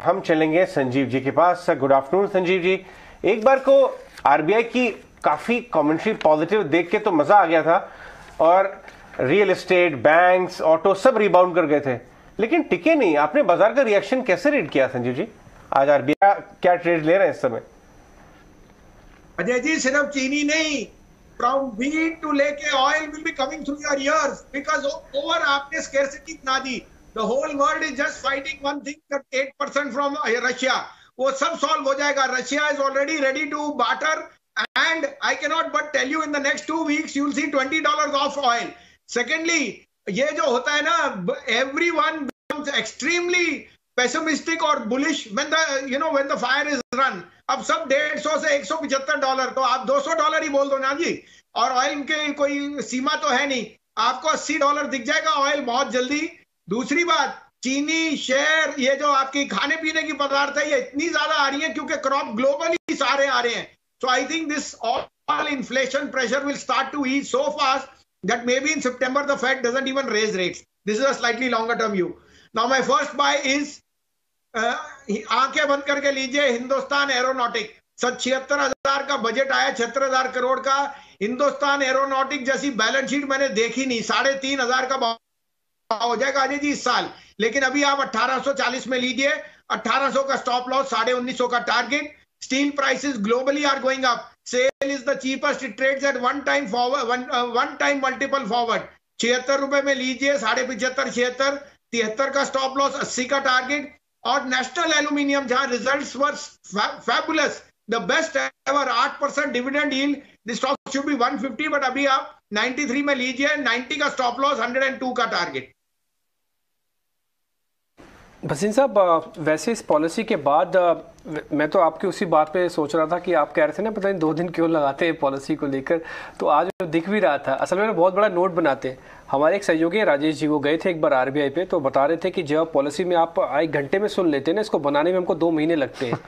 हम चलेंगे संजीव जी के पास। Good afternoon Sanjeev ji. एक बार को आरबीआई की काफी कमेंट्री पॉजिटिव देख के तो मजा आ गया था और रियल एस्टेट, बैंक्स, ऑटो सब रिबाउंड कर गए थे, लेकिन टिके नहीं। आपने बाजार का रिएक्शन कैसे रीड किया संजीव जी? आज आरबीआई क्या ट्रेड ले रहे हैं इस समय? अजय जी, सिर्फ चीनी नहीं, फ्रॉम व्हीट टू लेके oil will be coming through your ears because over आपने स्कैर्सिटी बना दी। The whole world is just fighting one thing, that 8% from Russia. वो सब सॉल्व हो जाएगा। Russia is already ready to barter, and I cannot but tell you in the next 2 weeks you will see $20 off oil. Secondly, ये जो होता है ना, everyone becomes extremely pessimistic or bullish when the fire is run. अब सब 150 से $175, तो आप $200 ही बोल दो ना जी। और ऑयल के कोई सीमा तो है नहीं, आपको $80 दिख जाएगा ऑयल बहुत जल्दी। दूसरी बात, चीनी, शेयर, ये जो आपकी खाने पीने की पदार्थ है, ये इतनी ज्यादा आ रही है क्योंकि क्रॉप ग्लोबली सारे आ रहे हैं। So I think this all inflation pressure will start to ease so fast that maybe in September the Fed doesn't even raise rates. This is a slightly longer term view. Now my first buy is, आंखें बंद करके लीजिए, Hindustan aeronautic. 76,000 का budget आया, 76,000 करोड़ का। Hindustan aeronautic जैसी balance sheet मैंने देखी नहीं। 3,500 का हो जाएगा अजय जी इस साल, लेकिन अभी आप 1840 में लीजिए। 1800 का स्टॉप लॉस, 1950 का target. Steel prices globally are going up. SAIL is the cheapest, it trades at one time multiple forward. 76 रुपए में लीजिए, 75.5, 76, 73 का स्टॉप लॉस, 80 का टारगेट। और नेशनल एल्यूमिनियम, जहां results were fabulous, the best ever, 8% dividend yield, the stock should be 150, but अभी आप 93 में लीजिए, 90 का स्टॉप लॉस, 102 का टारगेट। भसीन साहब, वैसे इस पॉलिसी के बाद मैं तो आपकी उसी बात पे सोच रहा था कि आप कह रहे थे ना, पता नहीं 2 दिन क्यों लगाते हैं पॉलिसी को लेकर, तो आज दिख भी रहा था। असल में बहुत बड़ा नोट बनाते हैं। हमारे एक सहयोगी हैं राजेश जी, वो गए थे एक बार आरबीआई पे, तो बता रहे थे कि जब पॉलिसी में आप 1 घंटे में सुन लेते हैं ना, इसको बनाने में हमको 2 महीने लगते हैं।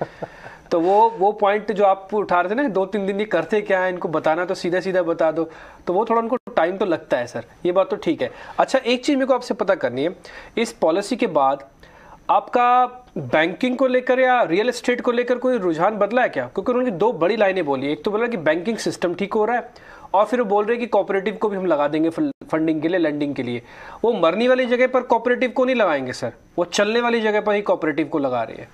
तो वो पॉइंट जो आप उठा रहे थे ना, 2-3 दिन ये करते क्या है, इनको बताना तो सीधा सीधा बता दो, तो वो थोड़ा उनको टाइम तो लगता है सर, ये बात तो ठीक है। अच्छा, एक चीज़ मेरे को आपसे पता करनी है, इस पॉलिसी के बाद आपका बैंकिंग को लेकर या रियल एस्टेट को लेकर कोई रुझान बदला है क्या? क्योंकि उन्होंने 2 बड़ी लाइनें बोली। एक तो बोला कि बैंकिंग सिस्टम ठीक हो रहा है, और फिर वो बोल रहे हैं कि कोऑपरेटिव को भी हम लगा देंगे फंडिंग के लिए, लैंडिंग के लिए। वो मरने वाली जगह पर कोऑपरेटिव को नहीं लगाएंगे सर, वो चलने वाली जगह पर ही कोऑपरेटिव को लगा रहे हैं।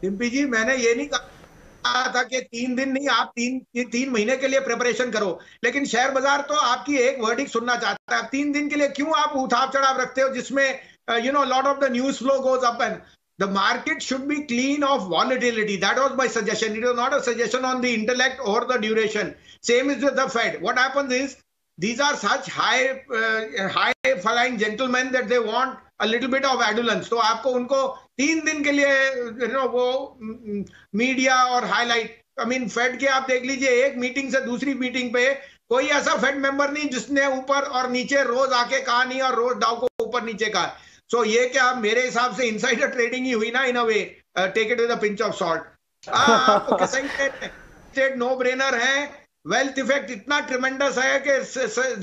डिम्पी जी, मैंने ये नहीं कहा था कि 3 दिन नहीं, आप 3 महीने के लिए प्रिपरेशन करो, लेकिन शेयर बाजार तो आपकी एक वर्डिक्ट सुनना चाहता है। 3 दिन के लिए क्यों आप उठाव चढ़ाव रखते हो, जिसमें lot of the news flow goes up, and the market should be clean of volatility. That was my suggestion. It was not a suggestion on the intellect or the duration. Same is with the Fed. What happens is, these are such high flying gentlemen that they want a little bit of adulance. तो आपको उनको 3 दिन के लिए वो media और highlight, fade के आप देख लीजिए, एक मीटिंग से दूसरी मीटिंग पे कोई ऐसा फेड मेंबर नहीं जिसने ऊपर और नीचे रोज आके कहा नहीं और रोज डाउ को ऊपर नीचे कहा। सो ये क्या मेरे हिसाब से इनसाइडर ट्रेडिंग ही हुई ना, in a way, take it with a pinch of salt. आपको कैसे नो ब्रेनर है, वेल्थ इफेक्ट इतना ट्रिमेंडस है कि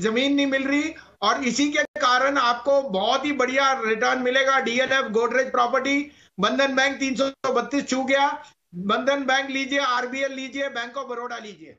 जमीन नहीं मिल रही, और इसी के कारण आपको बहुत ही बढ़िया रिटर्न मिलेगा। डीएलएफ, गोदरेज प्रॉपर्टी, बंधन बैंक 332 छू गया। बंधन बैंक लीजिए, आरबीएल लीजिए, बैंक ऑफ बड़ौदा लीजिए।